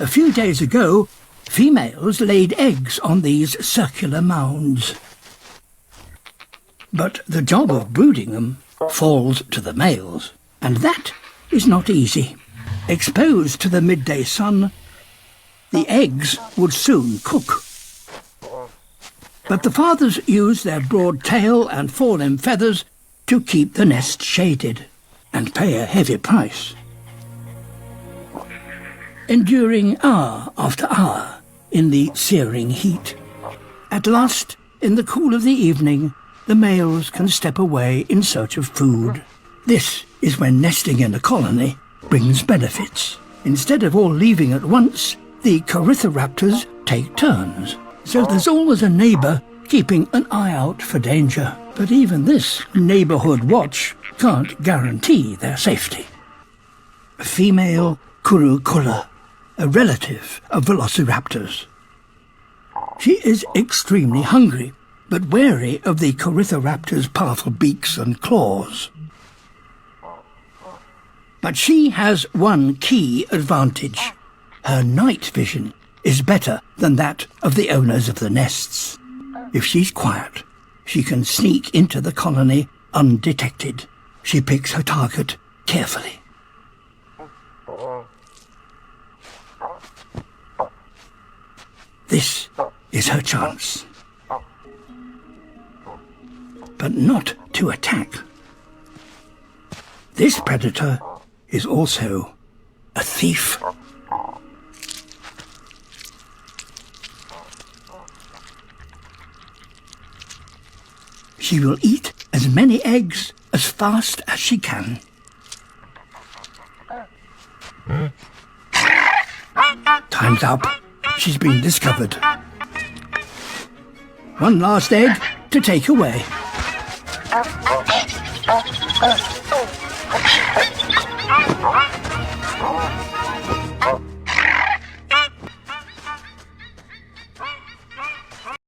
A few days ago, females laid eggs on these circular mounds. But the job of brooding them falls to the males, and that is not easy. Exposed to the midday sun, the eggs would soon cook. But the fathers use their broad tail and fallen feathers to keep the nest shaded, and pay a heavy price. Enduring hour after hour in the searing heat. At last, in the cool of the evening, the males can step away in search of food. This is when nesting in a colony brings benefits. Instead of all leaving at once, the Corythoraptors take turns. So there's always a neighbour keeping an eye out for danger. But even this neighbourhood watch can't guarantee their safety. Female Curuculla, a relative of Velociraptors. She is extremely hungry, but wary of the Corythoraptors' powerful beaks and claws. But she has one key advantage. Her night vision is better than that of the owners of the nests. If she's quiet, she can sneak into the colony undetected. She picks her target carefully. This is her chance. But not to attack. This predator is also a thief. She will eat as many eggs as fast as she can. Time's up. She's been discovered. One last egg to take away.